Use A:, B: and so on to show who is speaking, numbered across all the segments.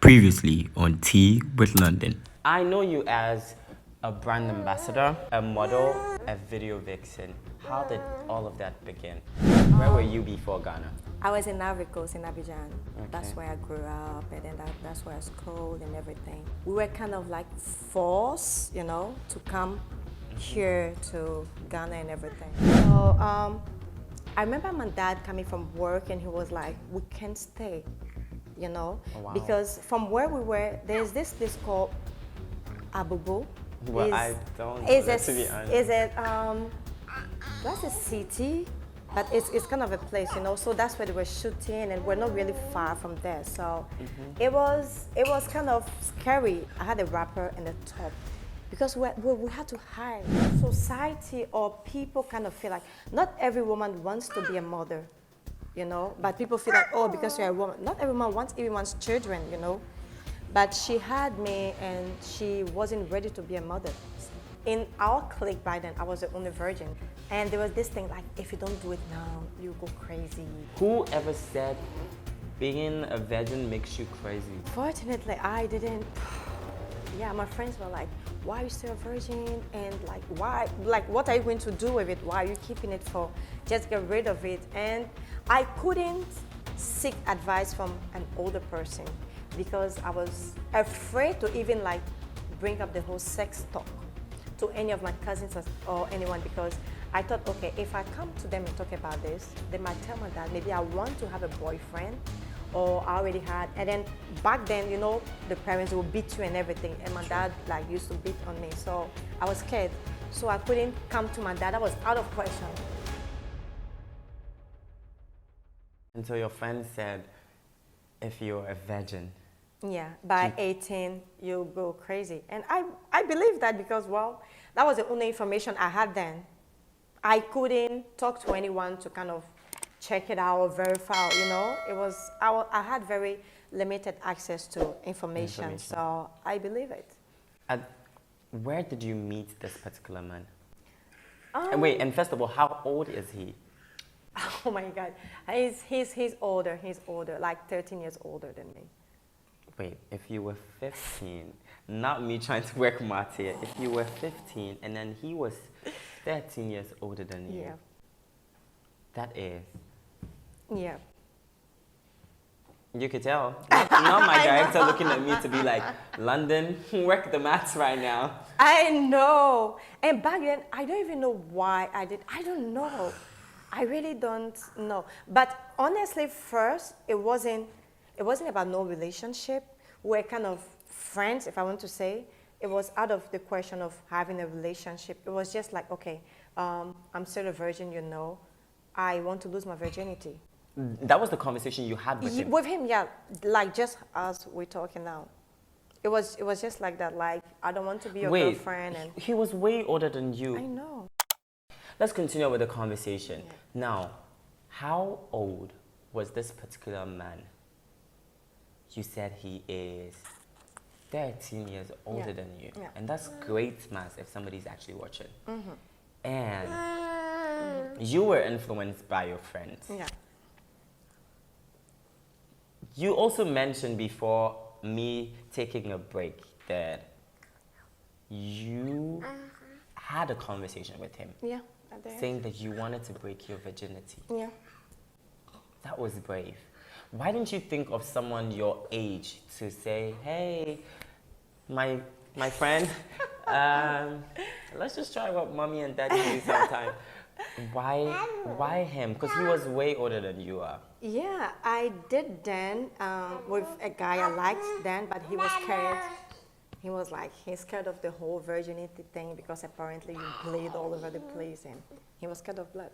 A: Previously on Tea with London.
B: I know you as a brand ambassador, a model, a video vixen. How did all of that begin? Where were you before Ghana?
C: I was in Ivory Coast in Abidjan.
B: Okay.
C: That's where I grew up, and then that's where I schooled and everything. We were kind of like forced, to come here to Ghana and everything. So I remember my dad coming from work, and he was like, "We can't stay,"
B: Oh, wow.
C: because from where we were, there's this place called Abubu.
B: Well, I don't know that, to be honest.
C: That's a city, but it's kind of a place, So that's where they were shooting, and we're not really far from there. So it was kind of scary. I had a wrapper and a top because we had to hide. Society or people kind of feel like not every woman wants to be a mother, But people feel like, oh, because you're a woman, not everyone wants children, But she had me, and she wasn't ready to be a mother. In our clique by then, I was the only virgin. And there was this thing like, if you don't do it now, you go crazy.
B: Who ever said being a virgin makes you crazy?
C: Fortunately, I didn't. Yeah, my friends were like, why are you still a virgin? And like, why? Like, what are you going to do with it? Why are you keeping it for? Just get rid of it. And I couldn't seek advice from an older person because I was afraid to even like bring up the whole sex talk to any of my cousins or anyone, because I thought, okay, if I come to them and talk about this, they might tell my dad, maybe I want to have a boyfriend, or I already had. And then back then, the parents will beat you and everything, and my dad like used to beat on me, so I was scared. So I couldn't come to my dad. That was out of question.
B: And so your friend said, if you're a virgin.
C: Yeah, by 18, you go crazy. And I believe that because, well, that was the only information I had then. I couldn't talk to anyone to kind of check it out or verify, I had very limited access to information. So I believe it.
B: Where did you meet this particular man? And first of all, how old is he?
C: Oh my God, he's older, like 13 years older than me.
B: Wait, if you were 15, not me trying to work math here, if you were 15 and then he was 13 years older than you,
C: yeah.
B: That is.
C: Yeah.
B: You could tell. Not my director looking at me to be like, London, work the maths right now.
C: I know. And back then, I don't even know why I did. I don't know. I really don't know. But honestly, first, it wasn't about no relationship. We're kind of friends, if I want to say. It was out of the question of having a relationship. It was just like, okay, I'm still a virgin, I want to lose my virginity.
B: That was the conversation you had with him?
C: With him, yeah. Like just as we're talking now. It was just like that. Like, I don't want to be your girlfriend. And
B: he was way older than you.
C: I know.
B: Let's continue with the conversation.
C: Yeah.
B: Now, how old was this particular man? You said he is 13 years older than you.
C: Yeah.
B: And that's great maths if somebody's actually watching. And you were influenced by your friends.
C: Yeah.
B: You also mentioned before me taking a break that you had a conversation with him.
C: Yeah, I did.
B: Saying that you wanted to break your virginity.
C: Yeah.
B: That was brave. Why didn't you think of someone your age to say, hey, my friend, let's just try what mommy and daddy do sometime. Why him? Because he was way older than you are.
C: Yeah, I did then with a guy I liked then, but he was scared. He was like, he's scared of the whole virginity thing because apparently you bleed all over the place, and he was scared of blood.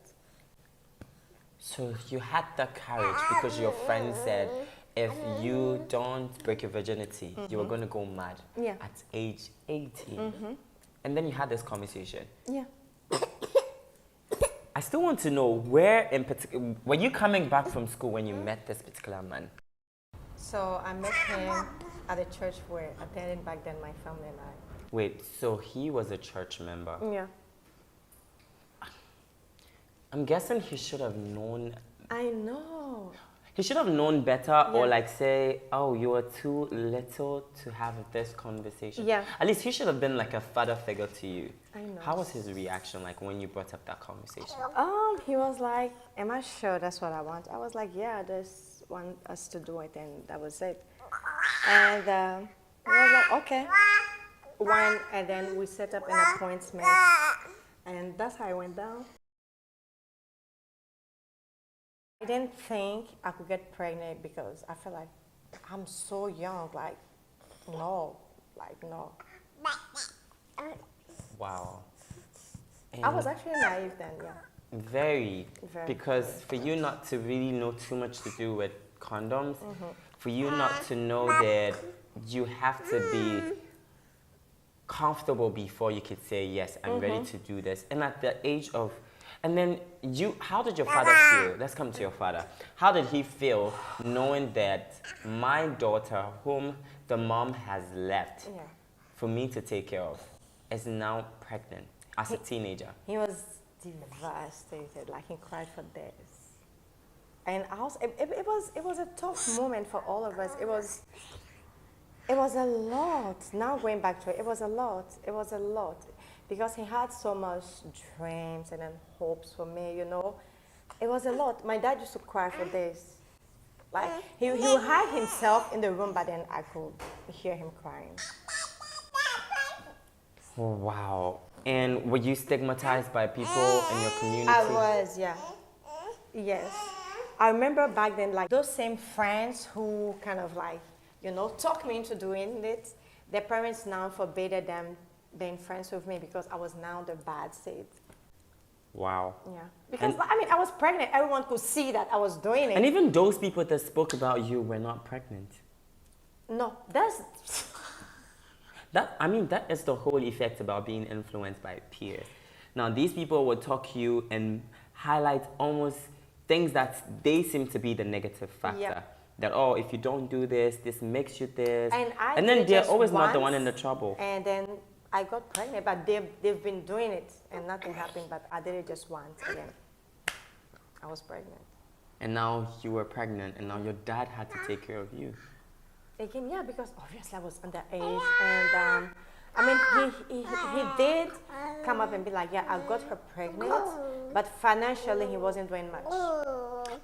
B: So you had that courage because your friend said, if you don't break your virginity, you were going to go mad at age 18. And then you had this conversation.
C: Yeah.
B: I still want to know where in particular, were you coming back from school when you met this particular man?
C: So I met him at a church where I attended back then, my family and I.
B: Wait, so he was a church member?
C: Yeah.
B: I'm guessing he should have known.
C: I know.
B: He should have known better, or like say, oh, you are too little to have this conversation.
C: Yeah.
B: At least he should have been like a father figure to you.
C: I know.
B: How was his reaction like when you brought up that conversation?
C: He was like, am I sure that's what I want? I was like, yeah, I just want us to do it, and that was it. And he was like, okay. And then we set up an appointment, and that's how it went down. I didn't think I could get pregnant because I feel like I'm so young, like, no.
B: Wow.
C: I was actually naive then, yeah.
B: Very. Because for you not to really know too much to do with condoms, for you not to know that you have to be comfortable before you could say, yes, I'm ready to do this. And at the age of, and then how did your father feel? Let's come to your father. How did he feel knowing that my daughter, whom the mom has left for me to take care of, is now pregnant as a teenager? He
C: was devastated, like he cried for days. And it was a tough moment for all of us. It was a lot. Now going back to it, it was a lot. It was a lot. Because he had so much dreams and then hopes for me, you know. It was a lot. My dad used to cry for days. Like, he would hide himself in the room, but then I could hear him crying.
B: Wow. And were you stigmatized by people in your community?
C: I was, yeah. Yes. I remember back then, like, those same friends who kind of like, you know, talked me into doing it, their parents now forbade them being friends with me because I was now the bad seed.
B: Wow.
C: Yeah. Because, I mean, I was pregnant. Everyone could see that I was doing it.
B: And even those people that spoke about you were not pregnant.
C: No,
B: that is the whole effect about being influenced by peers. Now, these people will talk you and highlight almost things that they seem to be the negative factor.
C: Yeah.
B: That, oh, if you don't do this, this makes you this.
C: And
B: then they're always not the one in the trouble.
C: And then I got pregnant, but they've been doing it and nothing happened, but I did it just once again. I was pregnant.
B: And now you were pregnant, and now your dad had to take care of you.
C: Again, yeah, because obviously I was underage, and I mean, he did come up and be like, yeah, I got her pregnant, but financially he wasn't doing much.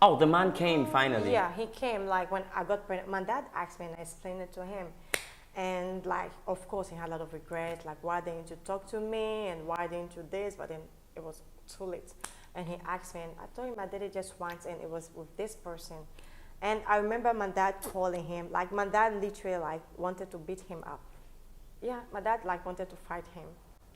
B: Oh, the man came finally.
C: Yeah, he came like when I got pregnant. My dad asked me and I explained it to him. And like, of course, he had a lot of regret, like, why didn't you talk to me and why didn't you this? But then it was too late. And he asked me, and I told him I did it just once, and it was with this person. And I remember my dad calling him, like, my dad literally like wanted to beat him up. Yeah, my dad like wanted to fight him.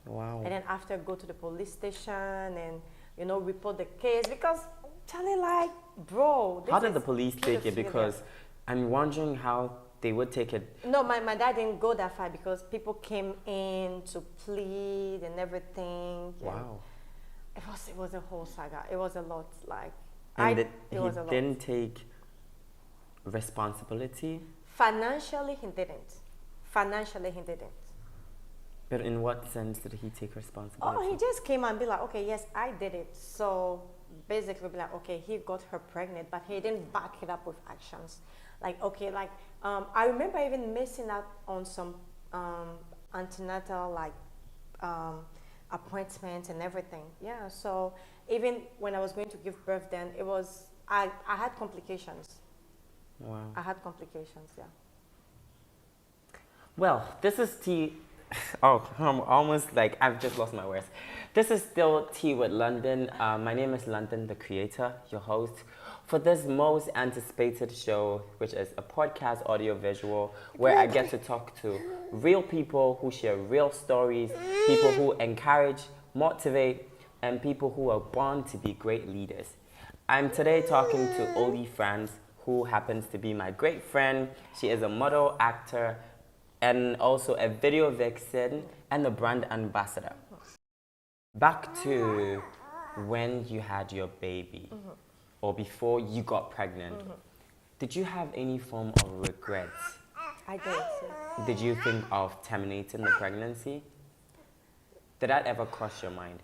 B: Wow.
C: And then after go to the police station and, you know, report the case because Charlie, like, bro.
B: How did the police take it? Because I'm wondering how they would take it.
C: No, my dad didn't go that far because people came in to plead and everything.
B: Wow.
C: It was a whole saga. It was a lot. Like,
B: and he didn't take responsibility?
C: Financially, he didn't.
B: But in what sense did he take responsibility?
C: Oh, he just came and be like, okay, yes, I did it. So basically be like, okay, he got her pregnant, but he didn't back it up with actions. Like, okay, like, I remember even missing out on some antenatal, like, appointments and everything. Yeah, so even when I was going to give birth then, it was, I had complications.
B: Wow.
C: I had complications, yeah.
B: Well, this is tea. Oh, I'm almost like, I've just lost my words. This is still Tea with London. My name is London, the creator, your host, for this most anticipated show, which is a podcast audio-visual, where I get to talk to real people who share real stories, people who encourage, motivate, and people who are born to be great leaders. I'm today talking to Oli France, who happens to be my great friend. She is a model, actor, and also a video vixen and a brand ambassador. Back to when you had your baby, or before you got pregnant, did you have any form of regrets?
C: I did. Yeah.
B: Did you think of terminating the pregnancy? Did that ever cross your mind?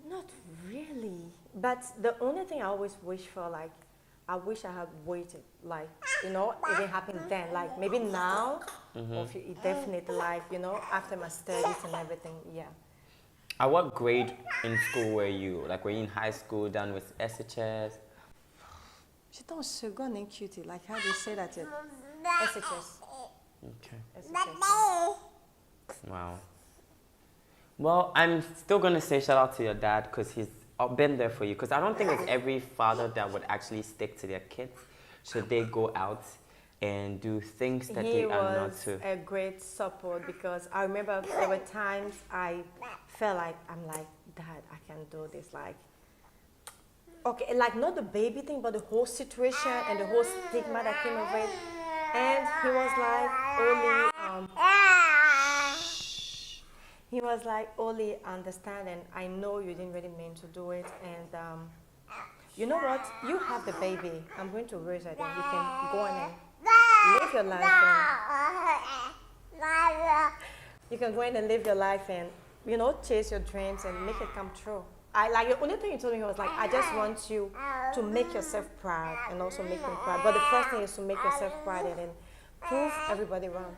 C: Not really. But the only thing I always wish for, like, I wish I had waited, like, you know, it didn't happen then. Like, maybe now, or if it definitely, like, you know, after my studies and everything, yeah.
B: At what grade in school were you? Like, were you in high school, done with SHS?
C: J'étais en seconde in cutie, like, how do you say that yet? SHS.
B: Okay.
C: SHS.
B: Wow. Well, I'm still going to say shout out to your dad because he's been there for you. Because I don't think it's every father that would actually stick to their kids should they go out and do things that they are not to.
C: He was a great support because I remember there were times I felt like, I'm like, Dad, I can't do this. Like, okay, like not the baby thing, but the whole situation and the whole stigma that came of it. And he was like, Oli, understand, and I know you didn't really mean to do it. And you know what? You have the baby. I'm going to raise it, and you can go on and live your life. You can go in and live your life and, you know, chase your dreams and make it come true. The only thing he told me was like, I just want you to make yourself proud and also make me proud. But the first thing is to make yourself proud and then prove everybody wrong.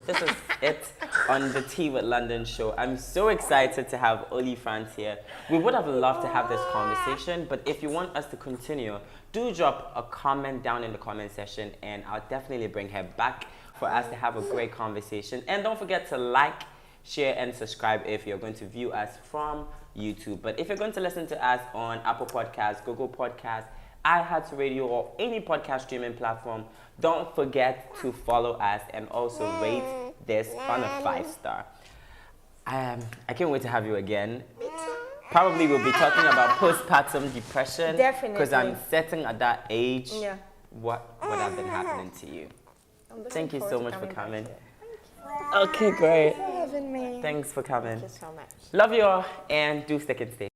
B: This is it on the Tea with London show. I'm so excited to have Oli France here. We would have loved to have this conversation, but if you want us to continue, do drop a comment down in the comment section and I'll definitely bring her back for us to have a great conversation. And don't forget to like, share, and subscribe if you're going to view us from YouTube. But if you're going to listen to us on Apple Podcasts, Google Podcasts, iHeartRadio, or any podcast streaming platform, don't forget to follow us and also rate this on a 5-star. I can't wait to have you again. Probably we'll be talking about postpartum depression.
C: Definitely.
B: Because I'm sitting at that age.
C: Yeah.
B: What would have been happening to you? Thank you so much for coming.
C: Okay,
B: great.
C: Thanks for having me.
B: Thanks for coming.
C: Thank you so much.
B: Love you all and do stick and stay.